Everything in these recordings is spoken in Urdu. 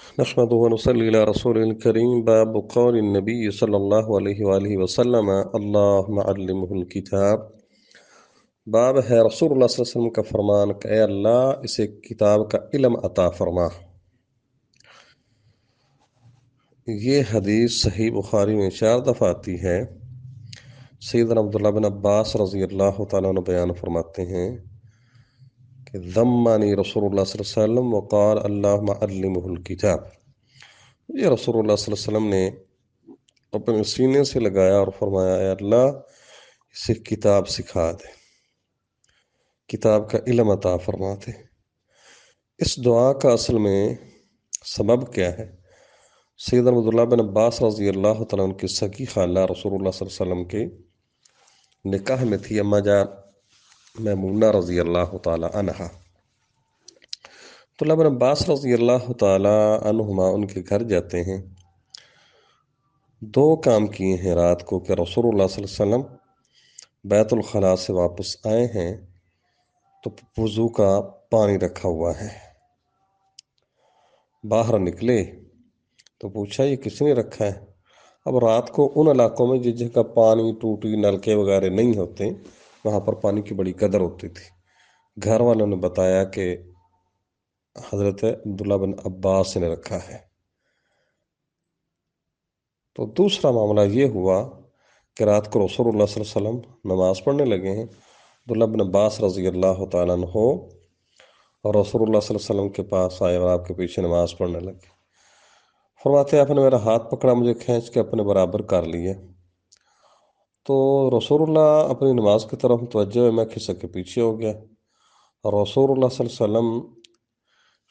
نحمده ونصلي على رسوله الكريم. باب قول النبي صلى الله عليه وآله وسلم اللهم علمه الكتاب. باب ہے رسول اللہ صلی اللہ علیہ وسلم کا فرمان کہ اے اللہ اسے کتاب کا علم عطا فرما۔ یہ حدیث صحیح بخاری میں 4 دفعہ آتی ہے۔ سیدنا عبداللہ بن عباس رضی اللہ تعالیٰ عنہ بیان فرماتے ہیں کہ ضمنی رسول اللہ صلی اللہ علیہ وسلم وقال اللہم علمہ الکتاب۔ یہ رسول اللہ صلی اللہ علیہ وسلم نے اپنے سینے سے لگایا اور فرمایا اے اللہ اسے کتاب سکھا دے، کتاب کا علم عطا فرما دے۔ اس دعا کا اصل میں سبب کیا ہے؟ سیدنا عبداللہ بن عباس رضی اللہ تعالیٰ عنہ کی سکی خالہ رسول اللہ صلی اللہ علیہ وسلم کے نکاح میں تھی اما جان میمونہ رضی اللہ تعالیٰ عنہا۔ عبداللہ بن عباس رضی اللہ تعالیٰ عنہما ان کے گھر جاتے ہیں۔ 2 کام کیے ہیں رات کو کہ رسول اللہ صلی اللہ علیہ وسلم بیت الخلاء سے واپس آئے ہیں تو وضو کا پانی رکھا ہوا ہے۔ باہر نکلے تو پوچھا یہ کس نے رکھا ہے؟ اب رات کو ان علاقوں میں جس جگہ پانی ٹوٹی نلکے وغیرہ نہیں ہوتے وہاں پر پانی کی بڑی قدر ہوتی تھی۔ گھر والوں نے بتایا کہ حضرت عبداللہ بن عباس نے رکھا ہے۔ تو دوسرا معاملہ یہ ہوا کہ رات کو رسول اللہ صلی اللہ علیہ وسلم نماز پڑھنے لگے ہیں۔ عبداللہ بن عباس رضی اللہ تعالیٰ عنہ اور رسول اللہ صلی اللہ علیہ وسلم کے پاس آئے اور آپ کے پیچھے نماز پڑھنے لگے۔ فرماتے ہیں آپ نے میرا ہاتھ پکڑا، مجھے کھینچ کے اپنے برابر کر لیے۔ تو رسول اللہ اپنی نماز کی طرف متوجہ ہوئے، میں کھسک کے پیچھے ہو گیا اور رسول اللہ صلی اللہ علیہ وسلم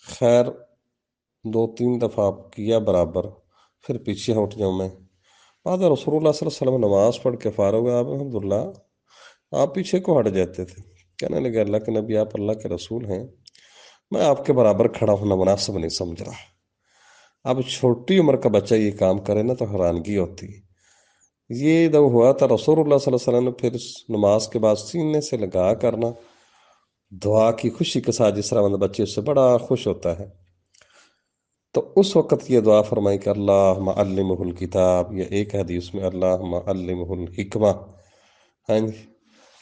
خیر 2-3 دفعہ کیا برابر، پھر پیچھے ہٹ جاؤں میں۔ بعد میں رسول اللہ صلی اللہ علیہ وسلم نماز پڑھ کے فارغ ہوئے، آپ الحمدللہ آپ پیچھے کو ہٹ جاتے تھے۔ کہنے لگے اللہ کے نبی آپ اللہ کے رسول ہیں، میں آپ کے برابر کھڑا ہونا مناسب نہیں سمجھ رہا۔ اب چھوٹی عمر کا بچہ یہ کام کرے نا تو حیرانگی ہوتی ہے۔ یہ جب ہوا تھا رسول اللہ صلی اللہ علیہ وسلم نے پھر نماز کے بعد سینے سے لگا کرنا دعا کی خوشی کے ساتھ، جس طرح مطلب بچے سے بڑا خوش ہوتا ہے، تو اس وقت یہ دعا فرمائی کہ اللہم علمہ الکتاب، یا ایک حدیث میں اللہم علمہ الحکمہ، ہاں جی،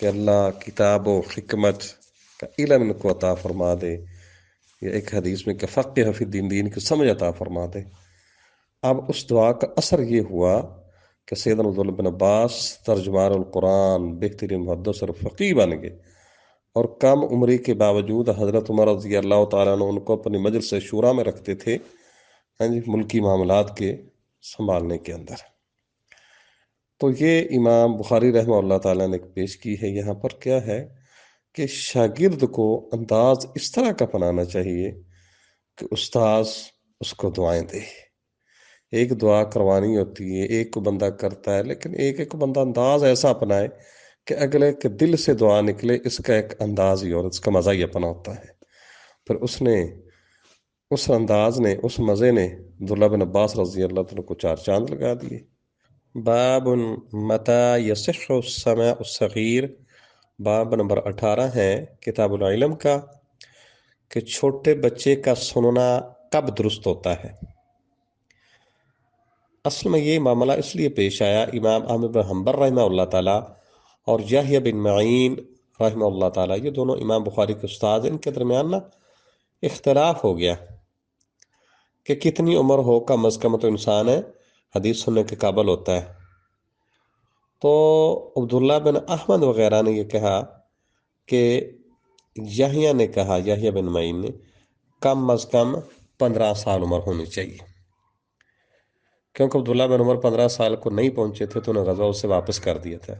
کہ اللہ کتاب و حکمت کا علم ان کو عطا فرما دے، یا ایک حدیث میں کہ فقہ فی الدین، دین کی سمجھ عطا فرما دے۔ اب اس دعا کا اثر یہ ہوا کہ سیدنا عبداللہ بن عباس ترجمان القرآن، بہترین محدث اور فقیہ بن گئے، اور کم عمری کے باوجود حضرت عمر رضی اللہ تعالیٰ عنہ ان کو اپنی مجلس شورا میں رکھتے تھے، ہاں جی، ملکی معاملات کے سنبھالنے کے اندر۔ تو یہ امام بخاری رحمہ اللہ تعالیٰ نے پیش کی ہے۔ یہاں پر کیا ہے کہ شاگرد کو انداز اس طرح کا اپنانا چاہیے کہ استاذ اس کو دعائیں دے۔ ایک دعا کروانی ہوتی ہے، ایک کو بندہ کرتا ہے، لیکن ایک بندہ انداز ایسا اپنائے کہ اگلے کے دل سے دعا نکلے، اس کا ایک انداز ہی اور اس کا مزہ ہی اپنا ہوتا ہے۔ پھر اس انداز نے، اس مزے نے عبداللہ بن عباس رضی اللہ عنہ کو 4 چاند لگا دیے۔ باب متی یصح السماع الصغیر، باب نمبر 18 ہے کتاب العلم کا، کہ چھوٹے بچے کا سننا کب درست ہوتا ہے۔ اصل میں یہ معاملہ اس لیے پیش آیا، امام احمد بن حنبل رحمہ اللہ تعالیٰ اور یحییٰ بن معین رحمہ اللہ تعالیٰ، یہ دونوں امام بخاری کے استاد ہیں، ان کے درمیان نا اختلاف ہو گیا کہ کتنی عمر ہو کم از کم تو انسان ہے حدیث سننے کے قابل ہوتا ہے۔ تو عبداللہ بن احمد وغیرہ نے یہ کہا کہ یحییٰ نے کہا، یحییٰ بن معین نے، کم از کم 15 سال عمر ہونی چاہیے، کیونکہ عبداللہ بن عمر 15 سال کو نہیں پہنچے تھے تو انہیں غزوہ سے واپس کر دیا تھا۔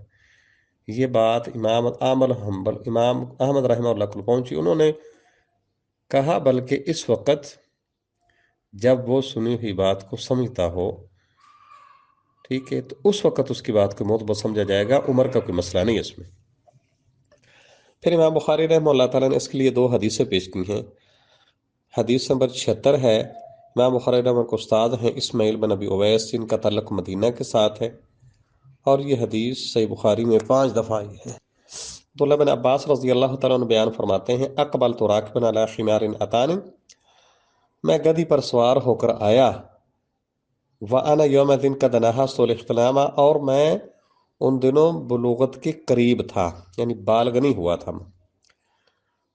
یہ بات امام احمد رحمہ اللہ کو پہنچی، انہوں نے کہا بلکہ اس وقت جب وہ سنی ہوئی بات کو سمجھتا ہو، ٹھیک ہے، تو اس وقت اس کی بات کو معتبر سمجھا جائے گا، عمر کا کوئی مسئلہ نہیں اس میں۔ پھر امام بخاری رحمہ اللہ تعالیٰ نے اس کے لیے 2 حدیثیں پیش کی ہیں۔ حدیث نمبر 76 ہے، امام بخاری رحمہ کے استاد ہیں اسماعیل بن ابی اویس، جن کا تعلق مدینہ کے ساتھ ہے، اور یہ حدیث صحیح بخاری میں 5 دفعہ آئی ہے۔ عبداللہ بن عباس رضی اللہ تعالیٰ عنہ بیان فرماتے ہیں، اقبلت راکبا علی حمار اتان، میں گدی پر سوار ہو کر آیا، وَأَنَا يَوْمَئِذٍ قَدْ نَهَزْتُ الْإِحْتِلَامَ، اور میں ان دنوں بلوغت کے قریب تھا، یعنی بالغ نہیں ہوا تھا۔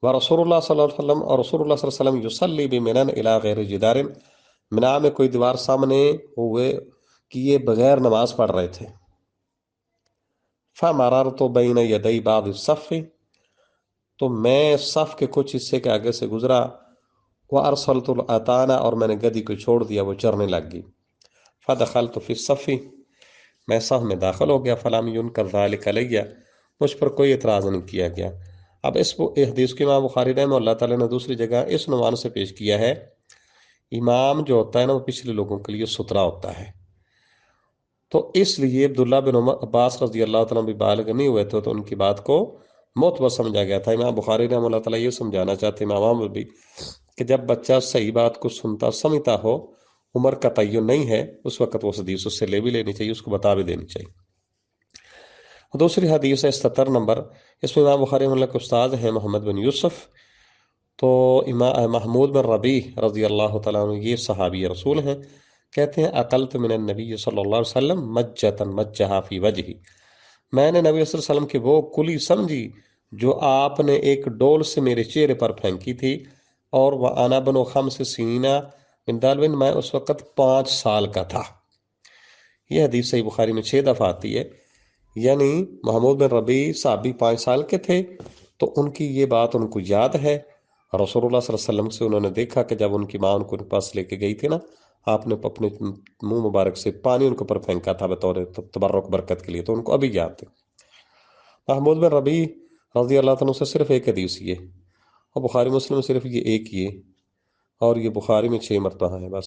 ورسول اللہ صلی اللہ علیہ وسلم، اور رسول اللہ صلی اللہ علیہ وسلم یصلی بمنن الی غیر جدار، منا میں کوئی دیوار سامنے ہوئے کیے بغیر نماز پڑھ رہے تھے۔ فمررت بین یدی بعض الصف، تو میں صف کے کچھ حصے کے آگے سے گزرا، وارسلت الاتانا، اور میں نے گدی کو چھوڑ دیا، وہ چرنے لگ گئی۔ فدخلت فی الصف، میں صف میں داخل ہو گیا، فلم ینکر ذلک علی، مجھ پر کوئی اعتراض نہیں کیا گیا۔ اب اس حدیث کو امام بخاری رحمہ اللہ تعالیٰ نے دوسری جگہ اس عنوان سے پیش کیا ہے، امام جو ہوتا ہے نا وہ پچھلے لوگوں کے لیے سترا ہوتا ہے، تو اس لیے عبداللہ بن عباس رضی اللہ تعالیٰ بھی بالغ نہیں ہوئے تھے، تو ان کی بات کو معتبر سمجھا گیا تھا۔ امام بخاری رحمہ اللہ تعالیٰ یہ سمجھانا چاہتے ہیں امام بھی کہ جب بچہ صحیح بات کو سنتا سمجھتا ہو، عمر کا تعین نہیں ہے، اس وقت وہ حدیث اس سے لے بھی لینی چاہیے، اس کو بتا بھی دینی چاہیے۔ دوسری حدیث ہے 77 نمبر، اس میں امام بخاری رحمہ اللہ کے استاد ہیں محمد بن یوسف، تو امام محمود بن ربیع رضی اللہ تعالیٰ عنہ یہ صحابی رسول ہیں، کہتے ہیں اقلت من النبی صلی اللہ علیہ وسلم مجتا مجہا فی وجہی، میں نے نبی صلی اللہ علیہ وسلم کی وہ کلی سمجھی جو آپ نے ایک ڈول سے میرے چہرے پر پھینکی تھی، اور وہ انا بن خمس سنین من دالوین، میں اس وقت 5 سال کا تھا۔ یہ حدیث صحیح بخاری میں 6 دفعہ آتی ہے، یعنی محمود بن ربیع صحابی 5 سال کے تھے، تو ان کی یہ بات ان کو یاد ہے۔ رسول اللہ صلی اللہ علیہ وسلم سے انہوں نے دیکھا کہ جب ان کی ماں ان کو پاس لے کے گئی تھی نا، آپ نے اپنے منہ مبارک سے پانی ان کے اوپر پھینکا تھا بطور تبرک برکت کے لیے، تو ان کو ابھی یاد ہے۔ محمود بن ربیع رضی اللہ عنہ سے صرف ایک حدیث یہ، اور بخاری مسلم میں صرف یہ ایک یہ، اور یہ بخاری میں 6 مرتبہ ہے بس۔